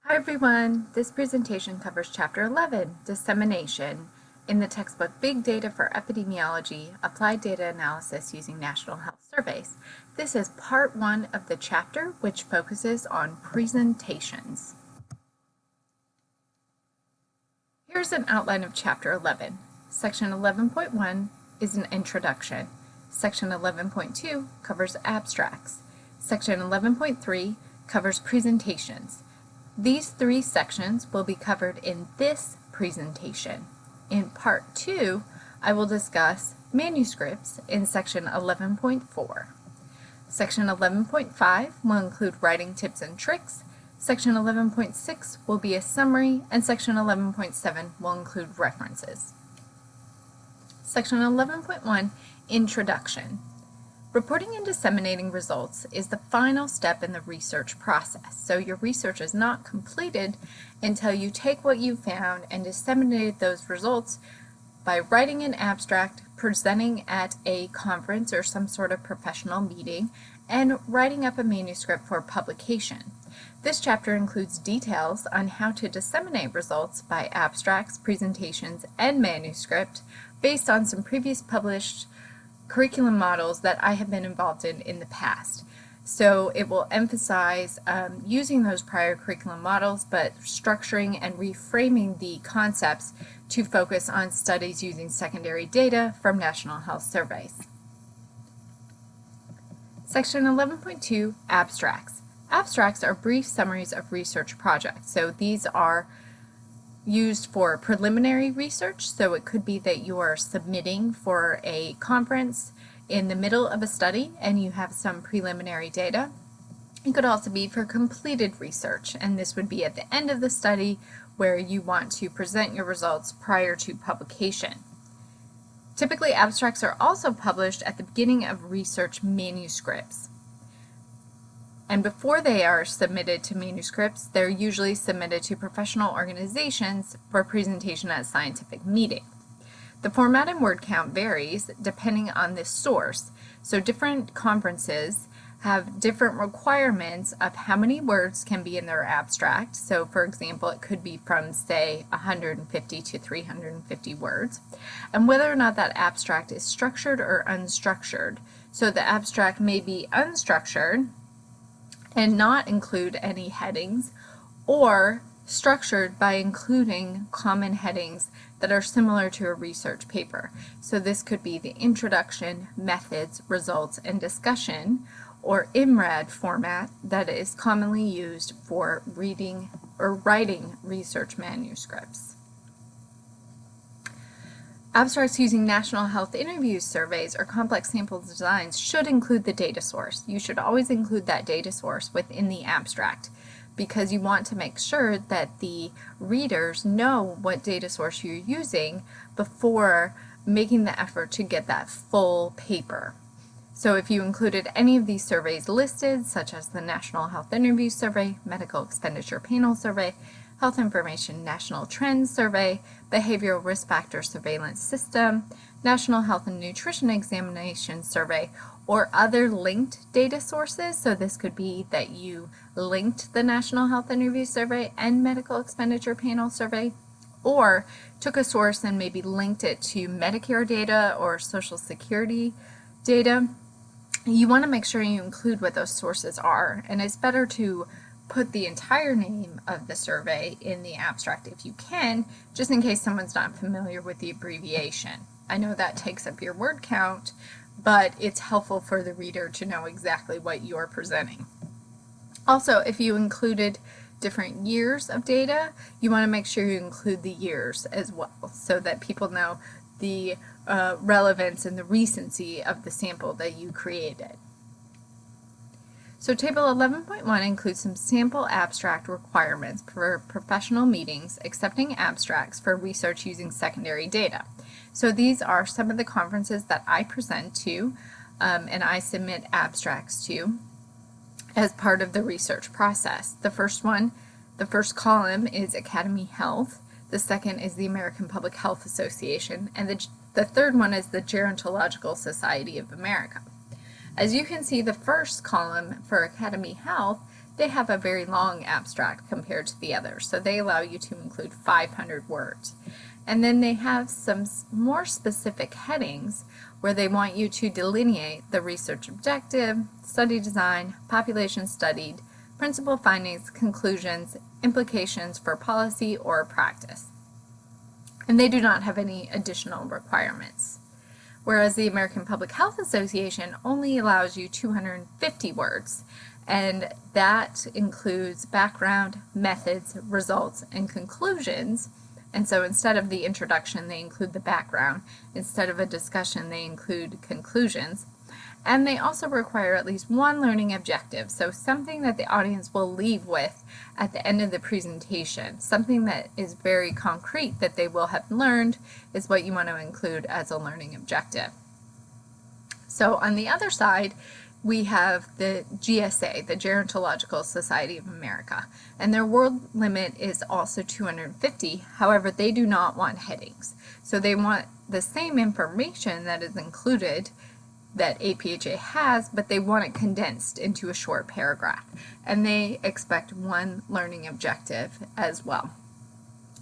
Hi everyone! This presentation covers Chapter 11, Dissemination, in the textbook Big Data for Epidemiology, Applied Data Analysis Using National Health Surveys. This is part 1 of the chapter, which focuses on presentations. Here's an outline of Chapter 11. Section 11.1 is an introduction. Section 11.2 covers abstracts. Section 11.3 covers presentations. These 3 sections will be covered in this presentation. In Part 2, I will discuss manuscripts in Section 11.4. Section 11.5 will include writing tips and tricks. Section 11.6 will be a summary, and Section 11.7 will include references. Section 11.1, Introduction. Reporting and disseminating results is the final step in the research process. So your research is not completed until you take what you found and disseminate those results by writing an abstract, presenting at a conference or some sort of professional meeting, and writing up a manuscript for publication. This chapter includes details on how to disseminate results by abstracts, presentations, and manuscript based on some previous published curriculum models that I have been involved in the past. So it will emphasize using those prior curriculum models, but structuring and reframing the concepts to focus on studies using secondary data from national health surveys. Section 11.2, Abstracts. Abstracts are brief summaries of research projects. So these are used for preliminary research, so it could be that you are submitting for a conference in the middle of a study and you have some preliminary data. It could also be for completed research, and this would be at the end of the study where you want to present your results prior to publication. Typically, abstracts are also published at the beginning of research manuscripts. And before they are submitted to manuscripts, they're usually submitted to professional organizations for presentation at a scientific meeting. The format and word count varies depending on the source. So different conferences have different requirements of how many words can be in their abstract. So for example, it could be from, say, 150 to 350 words. And whether or not that abstract is structured or unstructured. So the abstract may be unstructured and not include any headings, or structured by including common headings that are similar to a research paper. So this could be the introduction, methods, results, and discussion, or IMRAD format that is commonly used for reading or writing research manuscripts. Abstracts using national health interview surveys or complex sample designs should include the data source. You should always include that data source within the abstract because you want to make sure that the readers know what data source you're using before making the effort to get that full paper. So if you included any of these surveys listed, such as the National Health Interview Survey, Medical Expenditure Panel Survey, Health Information National Trends Survey, Behavioral Risk Factor Surveillance System, National Health and Nutrition Examination Survey, or other linked data sources. So this could be that you linked the National Health Interview Survey and Medical Expenditure Panel Survey, or took a source and maybe linked it to Medicare data or Social Security data. You want to make sure you include what those sources are, and it's better to put the entire name of the survey in the abstract if you can, just in case someone's not familiar with the abbreviation. I know that takes up your word count, but it's helpful for the reader to know exactly what you're presenting. Also, if you included different years of data, you want to make sure you include the years as well so that people know the relevance and the recency of the sample that you created. So Table 11.1 includes some sample abstract requirements for professional meetings accepting abstracts for research using secondary data. So these are some of the conferences that I present to and I submit abstracts to as part of the research process. The first column is Academy Health. The second is the American Public Health Association, and the third one is the Gerontological Society of America. As you can see, the first column for Academy Health they have a very long abstract compared to the others. So they allow you to include 500 words. And then they have some more specific headings where they want you to delineate the research objective, study design, population studied, principal findings, conclusions, implications for policy or practice. And they do not have any additional requirements. Whereas the American Public Health Association only allows you 250 words, and that includes background, methods, results, and conclusions. And so instead of the introduction, they include the background. Instead of a discussion, they include conclusions. And they also require at least one learning objective, so something that the audience will leave with at the end of the presentation. Something that is very concrete that they will have learned is what you want to include as a learning objective. So on the other side, we have the GSA, the Gerontological Society of America, and their word limit is also 250. However, they do not want headings. So they want the same information that is included that APHA has, but they want it condensed into a short paragraph. And they expect one learning objective as well.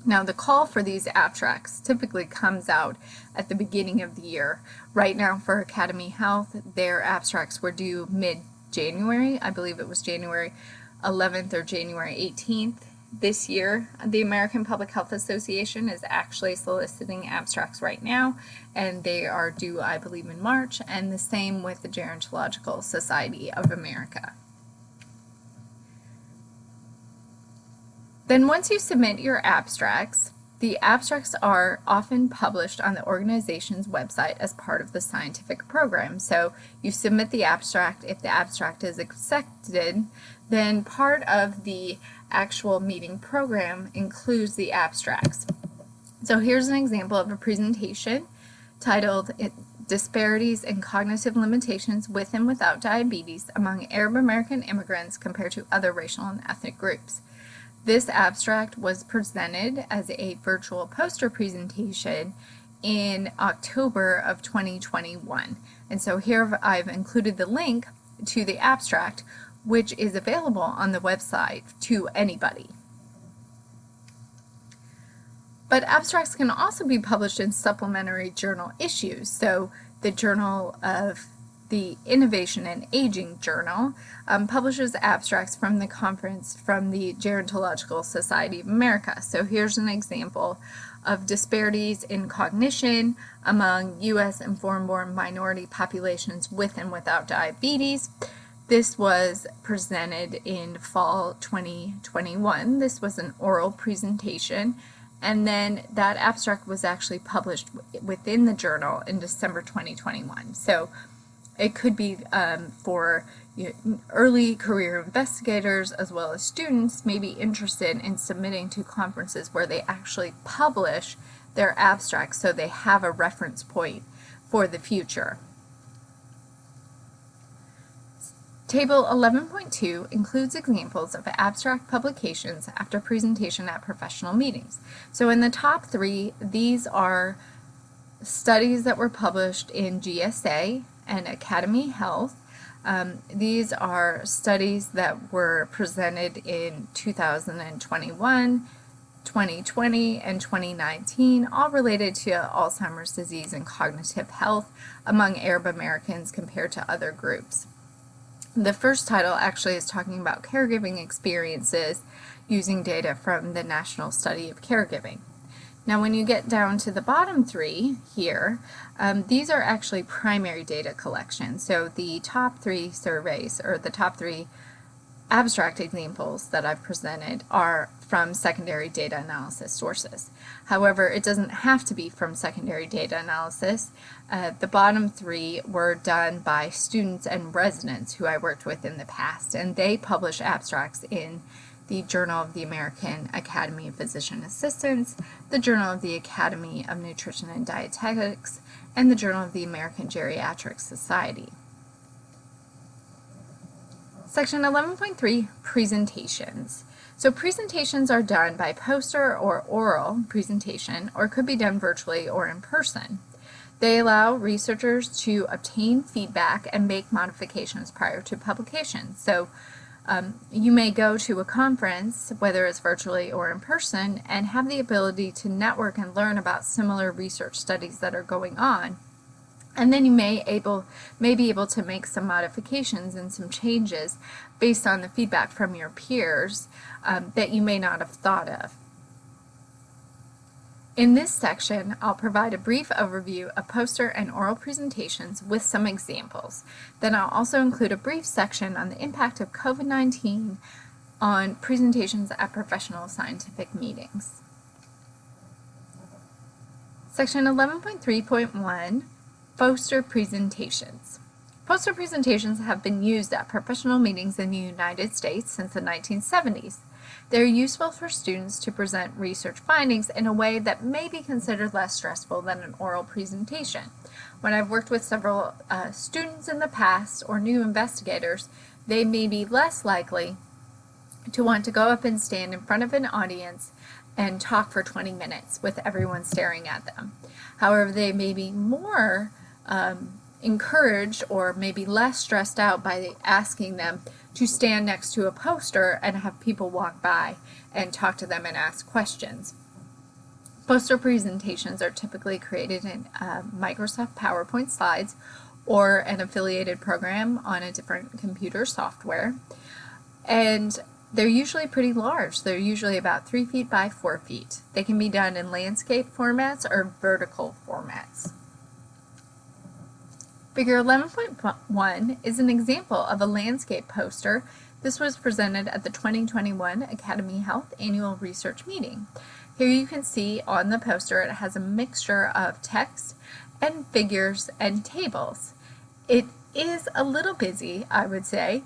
Now, the call for these abstracts typically comes out at the beginning of the year. Right now for Academy Health, their abstracts were due mid-January. I believe it was January 11th or January 18th. This year, the American Public Health Association is actually soliciting abstracts right now, and they are due, I believe, in March, and the same with the Gerontological Society of America. Then once you submit your abstracts, the abstracts are often published on the organization's website as part of the scientific program. So you submit the abstract. If the abstract is accepted, then part of the actual meeting program includes the abstracts. So here's an example of a presentation titled Disparities in Cognitive Limitations with and Without Diabetes Among Arab American Immigrants Compared to Other Racial and Ethnic Groups. This abstract was presented as a virtual poster presentation in October of 2021. And so here I've included the link to the abstract, which is available on the website to anybody. But abstracts can also be published in supplementary journal issues. So the Journal of the Innovation and Aging Journal publishes abstracts from the conference from the Gerontological Society of America. So here's an example of disparities in cognition among U.S. and foreign-born minority populations with and without diabetes. This was presented in fall 2021. This was an oral presentation, and then that abstract was actually published within the journal in December 2021. So it could be for early career investigators as well as students may be interested in submitting to conferences where they actually publish their abstracts so they have a reference point for the future. Table 11.2 includes examples of abstract publications after presentation at professional meetings. So in the top three, these are studies that were published in GSA and Academy Health. These are studies that were presented in 2021, 2020, and 2019, all related to Alzheimer's disease and cognitive health among Arab Americans compared to other groups. The first title actually is talking about caregiving experiences using data from the National Study of Caregiving. Now when you get down to the bottom three here, these are actually primary data collections. So the top three surveys, or the top three abstract examples that I've presented, are from secondary data analysis sources. However, it doesn't have to be from secondary data analysis. The bottom three were done by students and residents who I worked with in the past, and they publish abstracts in the Journal of the American Academy of Physician Assistants, the Journal of the Academy of Nutrition and Dietetics, and the Journal of the American Geriatric Society. Section 11.3, presentations. So presentations are done by poster or oral presentation, or could be done virtually or in person. They allow researchers to obtain feedback and make modifications prior to publication. So You may go to a conference, whether it's virtually or in person, and have the ability to network and learn about similar research studies that are going on. And then you may be able to make some modifications and some changes based on the feedback from your peers that you may not have thought of. In this section, I'll provide a brief overview of poster and oral presentations with some examples. Then I'll also include a brief section on the impact of COVID-19 on presentations at professional scientific meetings. Section 11.3.1, Poster presentations. Poster presentations have been used at professional meetings in the United States since the 1970s. They're useful for students to present research findings in a way that may be considered less stressful than an oral presentation. When I've worked with several students in the past or new investigators, they may be less likely to want to go up and stand in front of an audience and talk for 20 minutes with everyone staring at them. However, they may be more encouraged or maybe less stressed out by asking them to stand next to a poster and have people walk by and talk to them and ask questions. Poster presentations are typically created in Microsoft PowerPoint slides or an affiliated program on a different computer software. And they're usually pretty large. They're usually about 3 feet by 4 feet. They can be done in landscape formats or vertical formats. Figure 11.1 is an example of a landscape poster. This was presented at the 2021 Academy Health Annual Research Meeting. Here you can see on the poster it has a mixture of text and figures and tables. It is a little busy, I would say.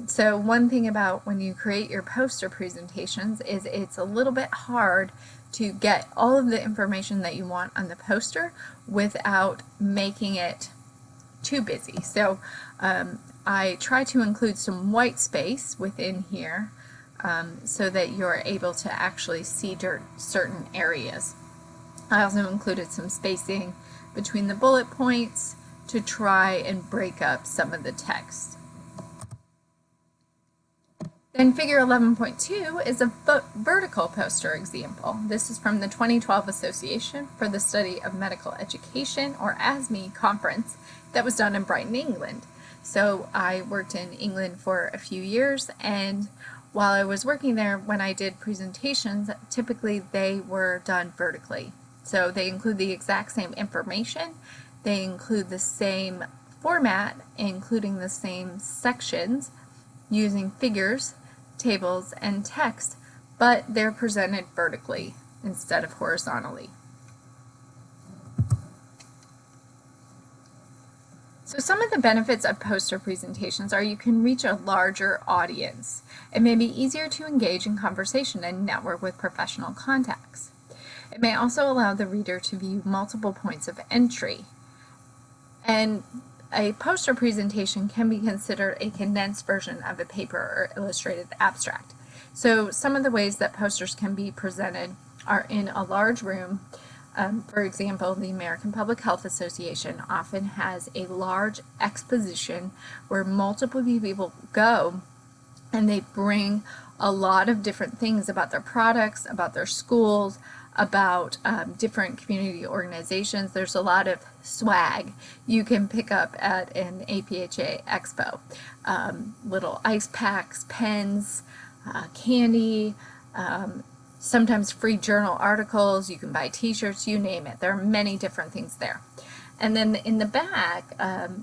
So one thing about when you create your poster presentations is it's a little bit hard to get all of the information that you want on the poster without making it too busy. So I try to include some white space within here so that you're able to actually see certain areas. I also included some spacing between the bullet points to try and break up some of the text. Then figure 11.2 is a vertical poster example. This is from the 2012 Association for the Study of Medical Education, or ASME, conference that was done in Brighton, England. So I worked in England for a few years, and while I was working there, when I did presentations, typically they were done vertically. So they include the exact same information, they include the same format, including the same sections, using figures, tables, and text, but they're presented vertically instead of horizontally. So some of the benefits of poster presentations are you can reach a larger audience. It may be easier to engage in conversation and network with professional contacts. It may also allow the reader to view multiple points of entry. And a poster presentation can be considered a condensed version of a paper or illustrated abstract. So some of the ways that posters can be presented are in a large room. For example, the American Public Health Association often has a large exposition where multiple people go and they bring a lot of different things about their products, about their schools, about different community organizations. There's a lot of swag you can pick up at an APHA expo. Little ice packs, pens, candy, sometimes free journal articles. You can buy t-shirts, you name it. There are many different things there. And then in the back,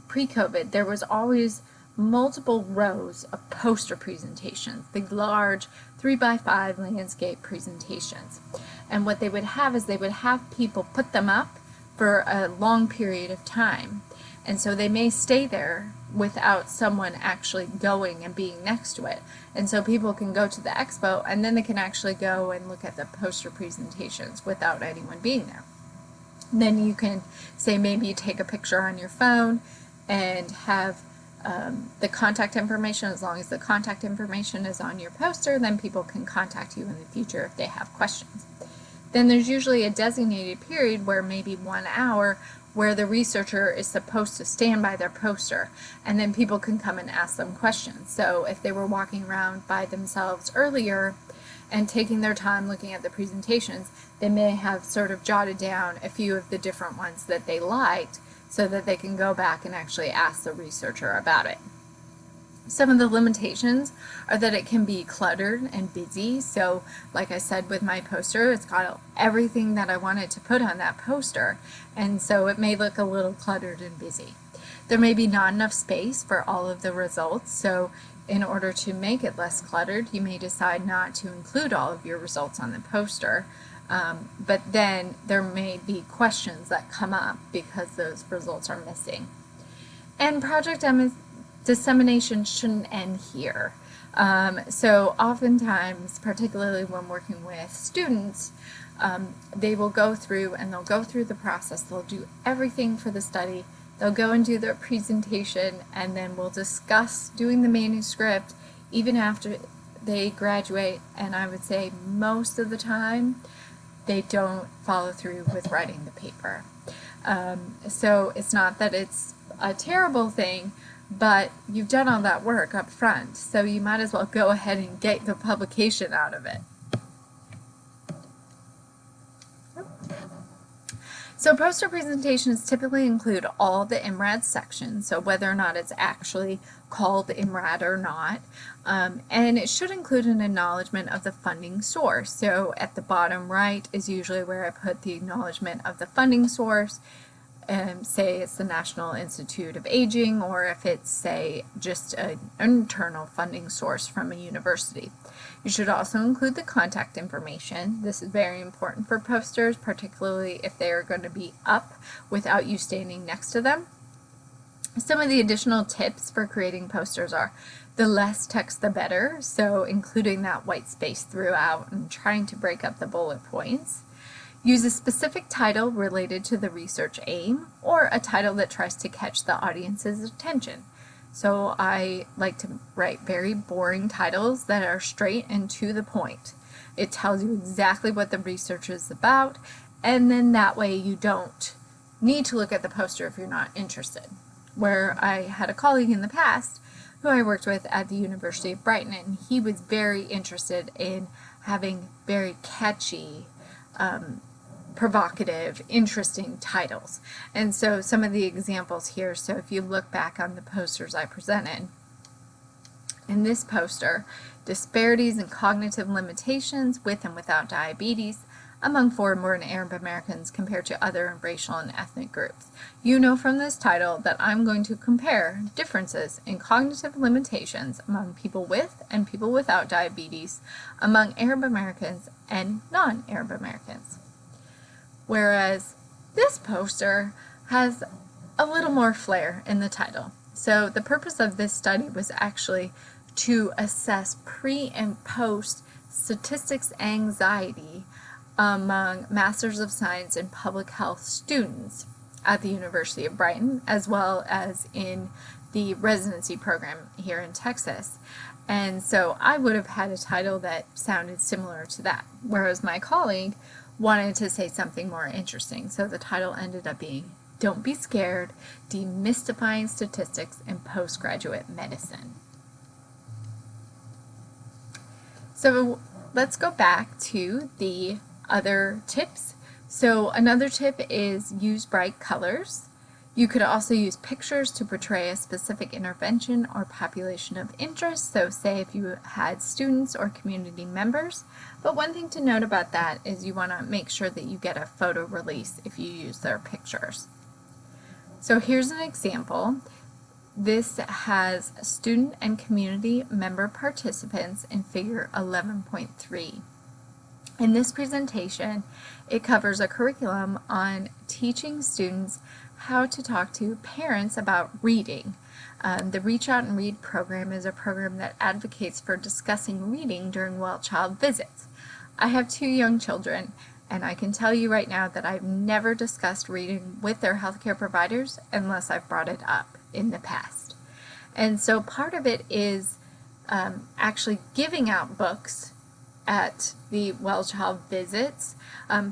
pre-COVID, there was always multiple rows of poster presentations, big large 3x5 landscape presentations. And what they would have is they would have people put them up for a long period of time. And so they may stay there without someone actually going and being next to it. And so people can go to the expo and then they can actually go and look at the poster presentations without anyone being there. Then you can say maybe you take a picture on your phone and have the contact information. As long as the contact information is on your poster, then people can contact you in the future if they have questions. Then there's usually a designated period where maybe 1 hour where the researcher is supposed to stand by their poster, and then people can come and ask them questions. So if they were walking around by themselves earlier and taking their time looking at the presentations, they may have sort of jotted down a few of the different ones that they liked so that they can go back and actually ask the researcher about it. Some of the limitations are that it can be cluttered and busy. So like I said with my poster, it's got everything that I wanted to put on that poster, and so it may look a little cluttered and busy. There may be not enough space for all of the results, so in order to make it less cluttered, you may decide not to include all of your results on the poster, but then there may be questions that come up because those results are missing. And project dissemination shouldn't end here. So oftentimes, particularly when working with students, they will go through and they'll go through the process. They'll do everything for the study. They'll go and do their presentation, and then we'll discuss doing the manuscript even after they graduate, and I would say most of the time they don't follow through with writing the paper. So it's not that it's a terrible thing, but you've done all that work up front, so you might as well go ahead and get the publication out of it. So poster presentations typically include all the IMRAD sections, so whether or not it's actually called IMRAD or not, and it should include an acknowledgement of the funding source. So at the bottom right is usually where I put the acknowledgement of the funding source. Say it's the National Institute of Aging, or if it's, say, just an internal funding source from a university. You should also include the contact information. This is very important for posters, particularly if they are going to be up without you standing next to them. Some of the additional tips for creating posters are the less text the better, so including that white space throughout and trying to break up the bullet points. Use a specific title related to the research aim, or a title that tries to catch the audience's attention. So I like to write very boring titles that are straight and to the point. It tells you exactly what the research is about, and then that way you don't need to look at the poster if you're not interested. Where I had a colleague in the past who I worked with at the University of Brighton, and he was very interested in having very catchy, provocative, interesting titles. And so some of the examples here, so if you look back on the posters I presented, in this poster, disparities in cognitive limitations with and without diabetes among foreign-born Arab Americans compared to other racial and ethnic groups. You know from this title that I'm going to compare differences in cognitive limitations among people with and people without diabetes among Arab Americans and non-Arab Americans. Whereas this poster has a little more flair in the title. So the purpose of this study was actually to assess pre and post statistics anxiety among Masters of Science in Public Health students at the University of Brighton, as well as in the residency program here in Texas. And so I would have had a title that sounded similar to that, whereas my colleague wanted to say something more interesting. So the title ended up being Don't Be Scared, Demystifying Statistics in Postgraduate Medicine. So let's go back to the other tips. So another tip is use bright colors. You could also use pictures to portray a specific intervention or population of interest, so say if you had students or community members. But one thing to note about that is you want to make sure that you get a photo release if you use their pictures. So here's an example. This has student and community member participants in figure 11.3. In this presentation, it covers a curriculum on teaching students how to talk to parents about reading. The Reach Out and Read program is a program that advocates for discussing reading during well-child visits. I have 2 young children, and I can tell you right now that I've never discussed reading with their healthcare providers unless I've brought it up in the past. And so part of it is actually giving out books at the well-child visits,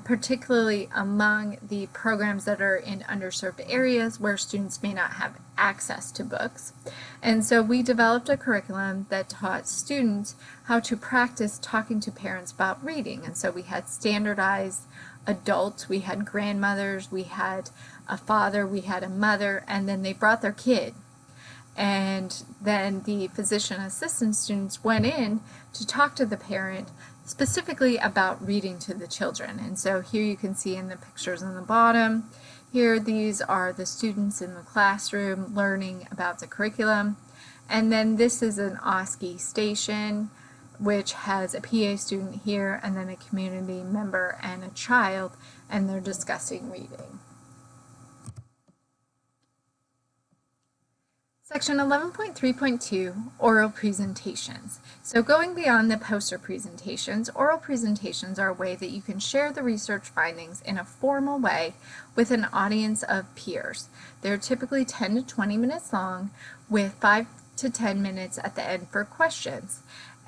particularly among the programs that are in underserved areas where students may not have access to books. And so we developed a curriculum that taught students how to practice talking to parents about reading. And so we had standardized adults, we had grandmothers, we had a father, we had a mother, and then they brought their kid. And then the physician assistant students went in to talk to the parent specifically about reading to the children. And so here you can see in the pictures on the bottom, here these are the students in the classroom learning about the curriculum. And then this is an OSCE station, which has a PA student here and then a community member and a child, and they're discussing reading. Section 11.3.2, oral presentations. So going beyond the poster presentations, oral presentations are a way that you can share the research findings in a formal way with an audience of peers. They're typically 10 to 20 minutes long with 5 to 10 minutes at the end for questions.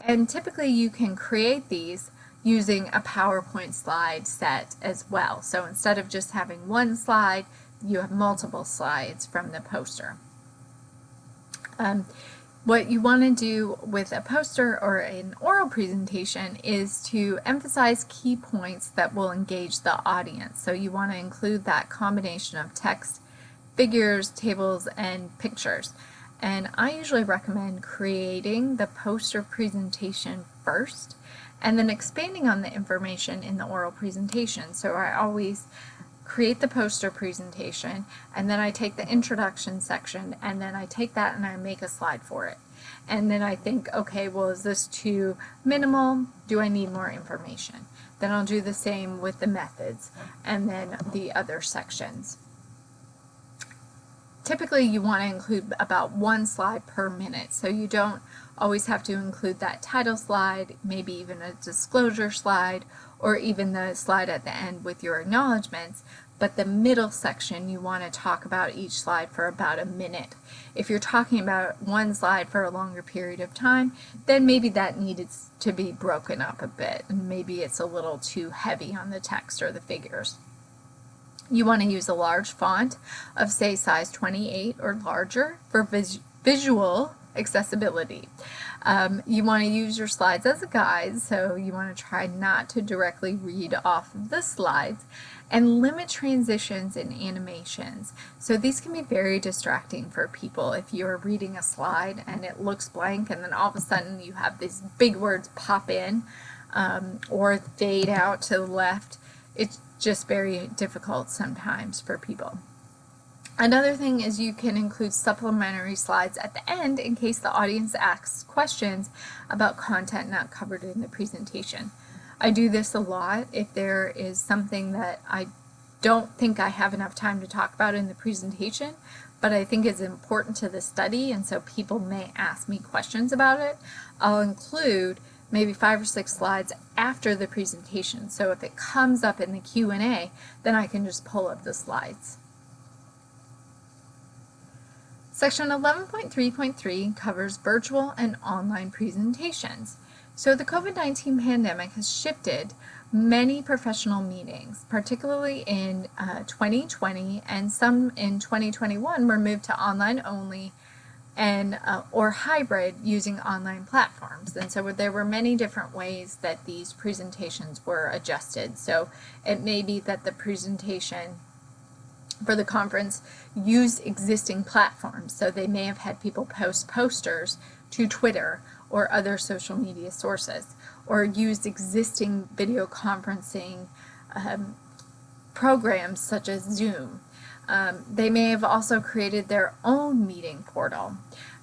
And typically you can create these using a PowerPoint slide set as well. So instead of just having one slide, you have multiple slides from the poster. What you want to do with a poster or an oral presentation is to emphasize key points that will engage the audience. So you want to include that combination of text, figures, tables, and pictures. And I usually recommend creating the poster presentation first and then expanding on the information in the oral presentation. So I always create the poster presentation, and then I take the introduction section, and then I take that and I make a slide for it. And then I think, okay, well, is this too minimal? Do I need more information? Then I'll do the same with the methods and then the other sections. Typically, you want to include about one slide per minute, so you don't always have to include that title slide, maybe even a disclosure slide, or even the slide at the end with your acknowledgments, but the middle section you want to talk about each slide for about a minute. If you're talking about one slide for a longer period of time, then maybe that needed to be broken up a bit, and maybe it's a little too heavy on the text or the figures. You want to use a large font of, say, size 28 or larger for visual accessibility. You want to use your slides as a guide, so you want to try not to directly read off of the slides, and limit transitions and animations. So these can be very distracting for people if you're reading a slide and it looks blank and then all of a sudden you have these big words pop in or fade out to the left. It's just very difficult sometimes for people. Another thing is you can include supplementary slides at the end in case the audience asks questions about content not covered in the presentation. I do this a lot if there is something that I don't think I have enough time to talk about in the presentation, but I think it's important to the study, and so people may ask me questions about it. I'll include maybe 5 or 6 slides after the presentation, so if it comes up in the Q&A, then I can just pull up the slides. Section 11.3.3 covers virtual and online presentations. So the COVID-19 pandemic has shifted many professional meetings, particularly in 2020, and some in 2021 were moved to online only and or hybrid using online platforms. And so there were many different ways that these presentations were adjusted. So it may be that the presentation for the conference used existing platforms. So they may have had people post posters to Twitter or other social media sources, or used existing video conferencing programs such as Zoom. They may have also created their own meeting portal.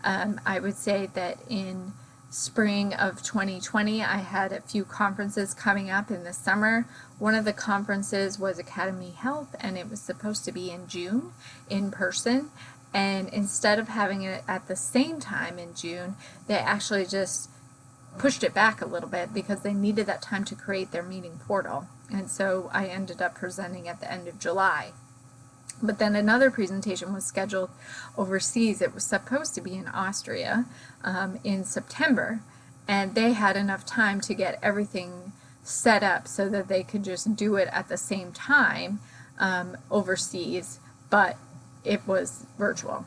I would say that in spring of 2020, I had a few conferences coming up in the summer. One of the conferences was Academy Health, and it was supposed to be in June in person. And instead of having it at the same time in June, they actually just pushed it back a little bit because they needed that time to create their meeting portal. And so I ended up presenting at the end of July. But then another presentation was scheduled overseas. It was supposed to be in Austria in September, and they had enough time to get everything set up so that they could just do it at the same time overseas, but it was virtual.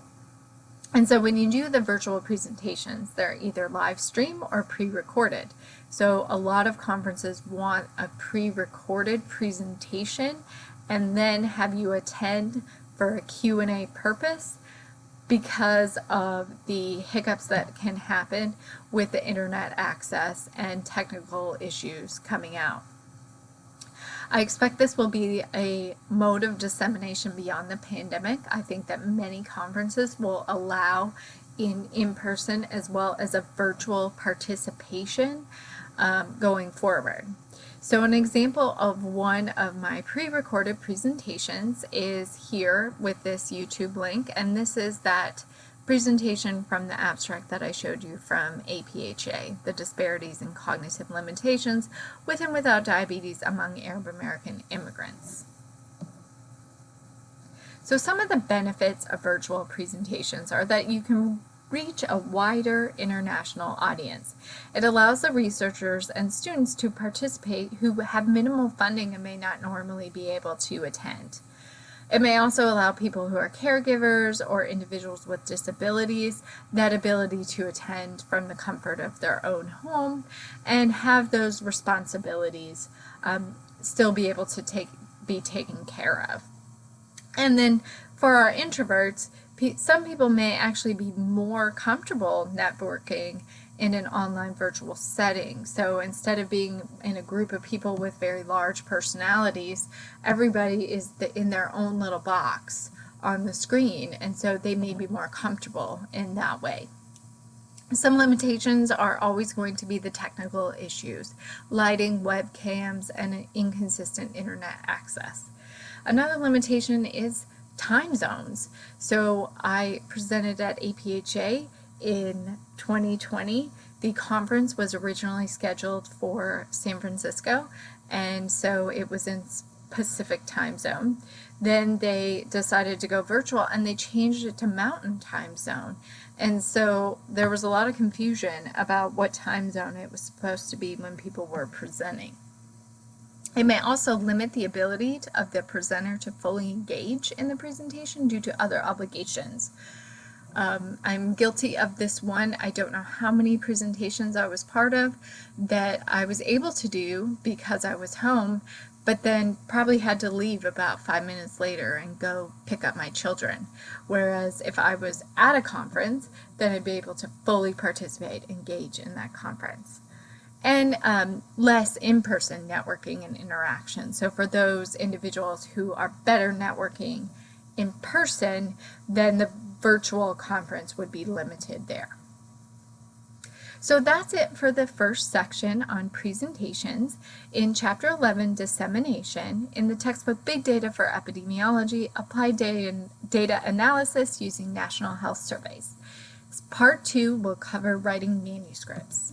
And so when you do the virtual presentations, they're either live stream or pre-recorded. So a lot of conferences want a pre-recorded presentation and then have you attend for a Q&A purpose because of the hiccups that can happen with the internet access and technical issues coming out. I expect this will be a mode of dissemination beyond the pandemic. I think that many conferences will allow in-person as well as a virtual participation going forward. So an example of one of my pre-recorded presentations is here with this YouTube link, and this is that presentation from the abstract that I showed you from APHA, the disparities in cognitive limitations with and without diabetes among Arab American immigrants. So some of the benefits of virtual presentations are that you can reach a wider international audience. It allows the researchers and students to participate who have minimal funding and may not normally be able to attend. It may also allow people who are caregivers or individuals with disabilities that ability to attend from the comfort of their own home and have those responsibilities still be able to be taken care of. And then for our introverts, some people may actually be more comfortable networking in an online virtual setting. So instead of being in a group of people with very large personalities, everybody is in their own little box on the screen, and so they may be more comfortable in that way. Some limitations are always going to be the technical issues, lighting, webcams, and inconsistent internet access. Another limitation is time zones. So I presented at APHA in 2020. The conference was originally scheduled for San Francisco, and so it was in Pacific time zone. Then they decided to go virtual and they changed it to Mountain time zone. And so there was a lot of confusion about what time zone it was supposed to be when people were presenting. It may also limit the ability of the presenter to fully engage in the presentation due to other obligations. I'm guilty of this one. I don't know how many presentations I was part of that I was able to do because I was home, but then probably had to leave about 5 minutes later and go pick up my children. Whereas if I was at a conference, then I'd be able to fully participate, engage in that conference. And less in-person networking and interaction. So for those individuals who are better networking in person, then the virtual conference would be limited there. So that's it for the first section on presentations. In Chapter 11, Dissemination, in the textbook Big Data for Epidemiology, Applied Data Analysis Using National Health Surveys. Part 2 will cover writing manuscripts.